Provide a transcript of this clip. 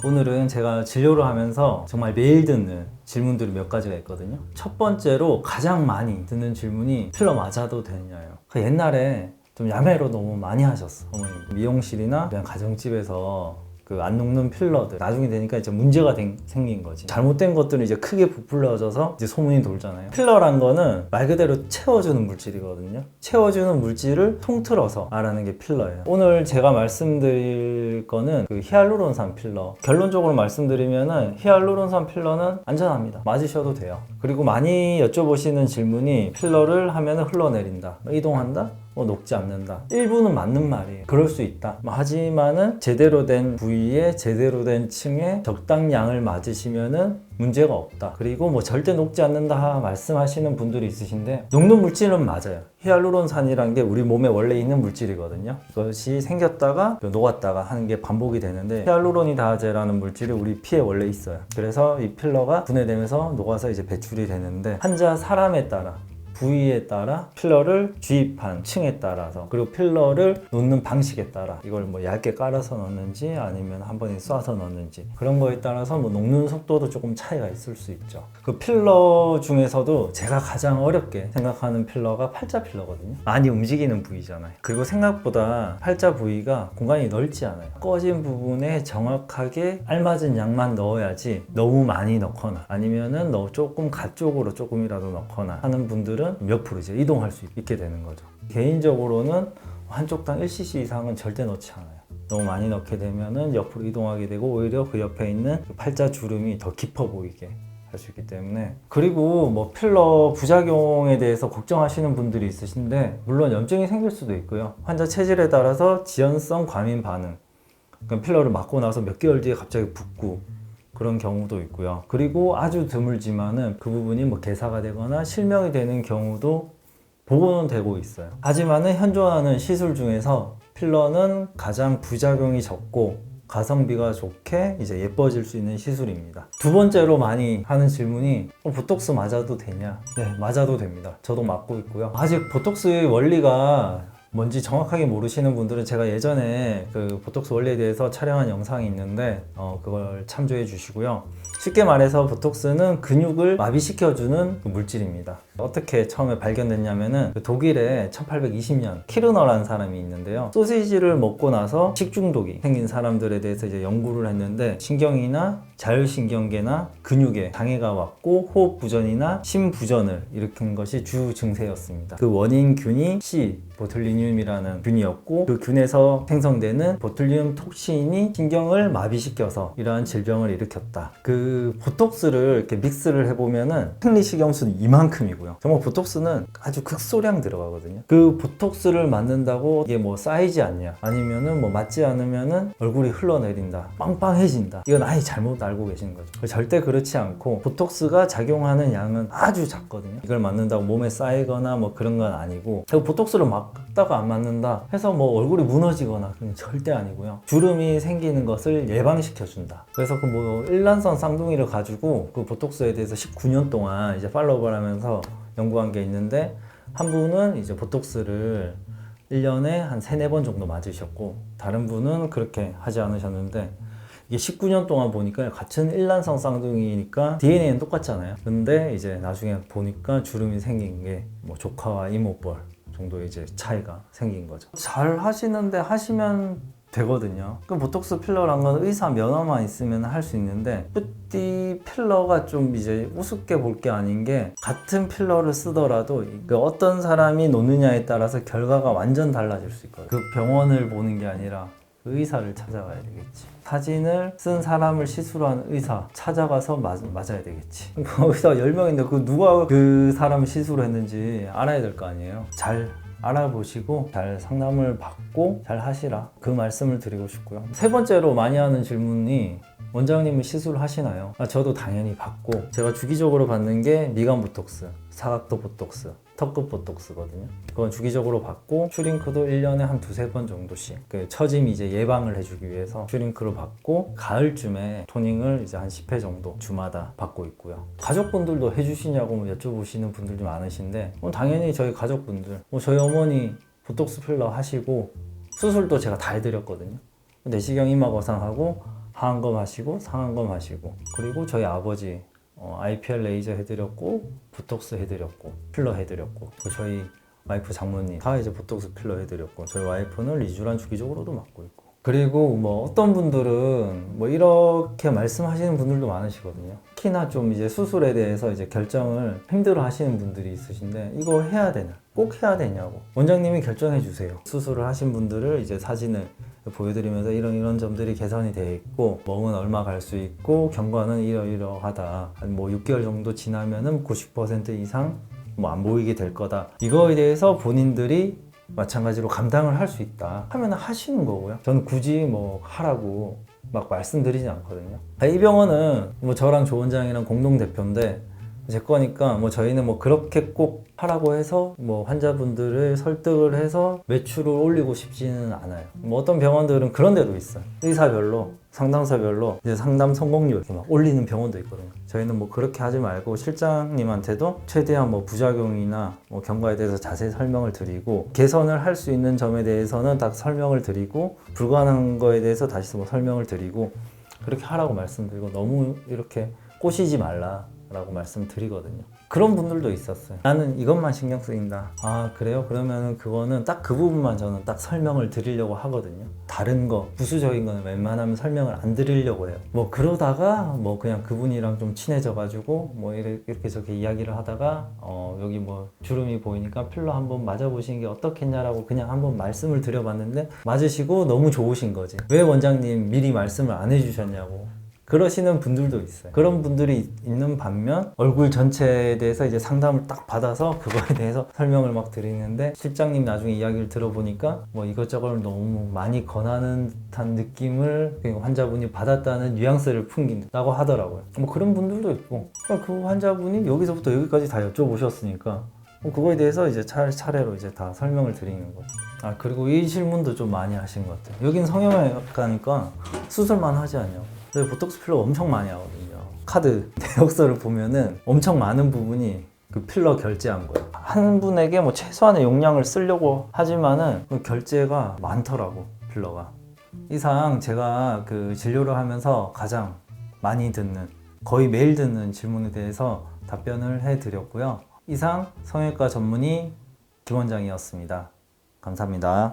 오늘은 제가 진료를 하면서 정말 매일 듣는 질문들이 몇 가지가 있거든요. 첫 번째로 가장 많이 듣는 질문이 필러 맞아도 되느냐요. 옛날에 좀 야매로 너무 많이 하셨어. 어머니 미용실이나 그냥 가정집에서 그 안 녹는 필러들 나중에 되니까 이제 문제가 생긴 거지. 잘못된 것들은 이제 크게 부풀려져서 이제 소문이 돌잖아요. 필러란 거는 말 그대로 채워주는 물질이거든요. 채워주는 물질을 통틀어서 말하는 게 필러예요. 오늘 제가 말씀드릴 거는 그 히알루론산 필러. 결론적으로 말씀드리면은 히알루론산 필러는 안전합니다. 맞으셔도 돼요. 그리고 많이 여쭤보시는 질문이 필러를 하면은 흘러내린다, 이동한다, 녹지 않는다. 일부는 맞는 말이에요. 그럴 수 있다. 하지만은 제대로 된 부위에 제대로 된 층에 적당량을 맞으시면은 문제가 없다. 그리고 뭐 절대 녹지 않는다 말씀하시는 분들이 있으신데, 녹는 물질은 맞아요. 히알루론산이라는 게 우리 몸에 원래 있는 물질이거든요. 이것이 생겼다가 녹았다가 하는 게 반복이 되는데, 히알루로니다제라는 물질이 우리 피에 원래 있어요. 그래서 이 필러가 분해되면서 녹아서 이제 배출이 되는데, 환자 사람에 따라 부위에 따라 필러를 주입한 층에 따라서, 그리고 필러를 놓는 방식에 따라, 이걸 뭐 얇게 깔아서 넣는지 아니면 한 번에 쏴서 넣는지, 그런 거에 따라서 뭐 녹는 속도도 조금 차이가 있을 수 있죠. 그 필러 중에서도 제가 가장 어렵게 생각하는 필러가 팔자 필러거든요. 많이 움직이는 부위잖아요. 그리고 생각보다 팔자 부위가 공간이 넓지 않아요. 꺼진 부분에 정확하게 알맞은 양만 넣어야지 너무 많이 넣거나 아니면은 조금 가쪽으로 조금이라도 넣거나 하는 분들은 몇 프로죠? 이동할 수 있게 되는 거죠. 개인적으로는 한쪽당 1cc 이상은 절대 넣지 않아요. 너무 많이 넣게 되면은 옆으로 이동하게 되고, 오히려 그 옆에 있는 그 팔자 주름이 더 깊어 보이게 할 수 있기 때문에. 그리고 뭐 필러 부작용에 대해서 걱정하시는 분들이 있으신데, 물론 염증이 생길 수도 있고요. 환자 체질에 따라서 지연성 과민 반응, 그러니까 필러를 맞고 나서 몇 개월 뒤에 갑자기 붓고 그런 경우도 있고요. 그리고 아주 드물지만은 그 부분이 뭐 개사가 되거나 실명이 되는 경우도 보고는 되고 있어요. 하지만은 현존하는 시술 중에서 필러는 가장 부작용이 적고 가성비가 좋게 이제 예뻐질 수 있는 시술입니다. 두 번째로 많이 하는 질문이 보톡스 맞아도 되냐? 네, 맞아도 됩니다. 저도 맞고 있고요. 아직 보톡스의 원리가 뭔지 정확하게 모르시는 분들은 제가 예전에 그 보톡스 원리에 대해서 촬영한 영상이 있는데 그걸 참조해 주시고요. 쉽게 말해서 보톡스는 근육을 마비시켜주는 그 물질입니다. 어떻게 처음에 발견됐냐면은 그 독일에 1820년 키르너라는 사람이 있는데요. 소시지를 먹고 나서 식중독이 생긴 사람들에 대해서 이제 연구를 했는데, 신경이나 자율신경계나 근육에 장애가 왔고 호흡 부전이나 심부전을 일으킨 것이 주 증세였습니다. 그 원인균이 C 보툴리늄이라는 균이었고, 그 균에서 생성되는 보툴리눔 톡신이 신경을 마비시켜서 이러한 질병을 일으켰다. 그 보톡스를 이렇게 믹스를 해보면은 생리식염수는 이만큼이고요. 정말 보톡스는 아주 극소량 들어가거든요. 그 보톡스를 맞는다고 이게 뭐 쌓이지 않냐, 아니면은 뭐 맞지 않으면은 얼굴이 흘러내린다, 빵빵해진다, 이건 아예 잘못 알고 계시는 거죠. 절대 그렇지 않고, 보톡스가 작용하는 양은 아주 작거든요. 이걸 맞는다고 몸에 쌓이거나 뭐 그런 건 아니고, 그리고 보톡스를 맞다가 안 맞는다 해서 뭐 얼굴이 무너지거나 그건 절대 아니고요. 주름이 생기는 것을 예방시켜준다. 그래서 그 뭐 일란성 쌍둥이를 가지고 그 보톡스에 대해서 19년 동안 이제 팔로우를 하면서 연구한 게 있는데, 한 분은 이제 보톡스를 1년에 한 3, 4번 정도 맞으셨고, 다른 분은 그렇게 하지 않으셨는데, 이게 19년 동안 보니까 같은 일란성 쌍둥이니까 DNA는 똑같잖아요. 근데 이제 나중에 보니까 주름이 생긴 게 뭐 조카와 이모뻘 정도 이제 차이가 생긴 거죠. 잘 하시는데 하시면 되거든요. 그럼 보톡스 필러란 건 의사 면허만 있으면 할 수 있는데, 뿌띠 필러가 좀 이제 우습게 볼 게 아닌 게, 같은 필러를 쓰더라도 그 어떤 사람이 놓느냐에 따라서 결과가 완전 달라질 수 있거든요. 그 병원을 보는 게 아니라 그 의사를 찾아가야 되겠지. 사진을 쓴 사람을 시술한 의사 찾아가서 맞아야 되겠지. 의사 10명인데 그 누가 그 사람을 시술했는지 알아야 될 거 아니에요. 잘 알아보시고 잘 상담을 받고 잘 하시라, 그 말씀을 드리고 싶고요. 세 번째로 많이 하는 질문이, 원장님은 시술을 하시나요? 저도 당연히 받고, 제가 주기적으로 받는 게 미간 보톡스, 사각도 보톡스, 턱끝 보톡스거든요. 그건 주기적으로 받고, 슈링크도 1년에 한 2-3번 정도씩, 그 처짐 이제 예방을 해주기 위해서 슈링크를 받고, 가을쯤에 토닝을 이제 한 10회 정도 주마다 받고 있고요. 가족분들도 해주시냐고 여쭤보시는 분들도 많으신데, 당연히 저희 가족분들, 저희 어머니 보톡스 필러 하시고 수술도 제가 다 해드렸거든요. 내시경 이마 거상하고 하안검 하시고 상안검 하시고, 그리고 저희 아버지 IPL 레이저 해드렸고 보톡스 해드렸고 필러 해드렸고, 그리고 저희 와이프 장모님 다 이제 보톡스 필러 해드렸고, 저희 와이프는 리쥬란 주기적으로도 맞고 있고. 그리고 뭐 어떤 분들은 뭐 이렇게 말씀하시는 분들도 많으시거든요. 특히나 좀 이제 수술에 대해서 이제 결정을 힘들어 하시는 분들이 있으신데, 이거 해야 되나? 꼭 해야 되냐고. 원장님이 결정해 주세요. 수술을 하신 분들을 이제 사진을 보여드리면서 이런 점들이 개선이 돼 있고, 멍은 얼마 갈 수 있고, 경과는 이러이러하다. 뭐 6개월 정도 지나면은 90% 이상 뭐 안 보이게 될 거다. 이거에 대해서 본인들이 마찬가지로 감당을 할 수 있다 하면 하시는 거고요. 저는 굳이 뭐 하라고 막 말씀드리지 않거든요. 이 병원은 뭐 저랑 조 원장이랑 공동 대표인데 제 거니까 뭐 저희는 뭐 그렇게 꼭 하라고 해서 뭐 환자분들을 설득을 해서 매출을 올리고 싶지는 않아요. 뭐 어떤 병원들은 그런 데도 있어요. 의사별로, 상담사별로 이제 상담 성공률 이렇게 막 올리는 병원도 있거든요. 저희는 뭐 그렇게 하지 말고 실장님한테도 최대한 뭐 부작용이나 뭐 경과에 대해서 자세히 설명을 드리고, 개선을 할 수 있는 점에 대해서는 다 설명을 드리고, 불가능한 거에 대해서 다시 뭐 설명을 드리고, 그렇게 하라고 말씀드리고, 너무 이렇게 꼬시지 말라 라고 말씀드리거든요. 그런 분들도 있었어요. 나는 이것만 신경 쓰인다. 아 그래요? 그러면은 그거는 딱 그 부분만 저는 딱 설명을 드리려고 하거든요. 다른 거 부수적인 거는 웬만하면 설명을 안 드리려고 해요. 뭐 그러다가 뭐 그냥 그분이랑 좀 친해져 가지고 뭐 이렇게 저렇게 이야기를 하다가 여기 뭐 주름이 보이니까 필러 한번 맞아보시는 게 어떻겠냐라고 그냥 한번 말씀을 드려봤는데, 맞으시고 너무 좋으신 거지. 왜 원장님 미리 말씀을 안 해주셨냐고 그러시는 분들도 있어요. 그런 분들이 있는 반면, 얼굴 전체에 대해서 이제 상담을 딱 받아서 그거에 대해서 설명을 막 드리는데, 실장님 나중에 이야기를 들어보니까 뭐 이것저것 너무 많이 권하는 듯한 느낌을 환자분이 받았다는 뉘앙스를 풍긴다고 하더라고요. 뭐 그런 분들도 있고, 그러니까 그 환자분이 여기서부터 여기까지 다 여쭤보셨으니까 뭐 그거에 대해서 이제 차례로 이제 다 설명을 드리는 거죠. 아 그리고 이 질문도 좀 많이 하신 것 같아요. 여긴 성형외과니까 수술만 하지 않냐고. 저희 보톡스 필러 엄청 많이 하거든요. 카드 내역서를 보면은 엄청 많은 부분이 그 필러 결제한 거예요. 한 분에게 뭐 최소한의 용량을 쓰려고 하지만은 그 결제가 많더라고, 필러가. 이상 제가 그 진료를 하면서 가장 많이 듣는, 거의 매일 듣는 질문에 대해서 답변을 해드렸고요. 이상 성형외과 전문의 김 원장이었습니다. 감사합니다.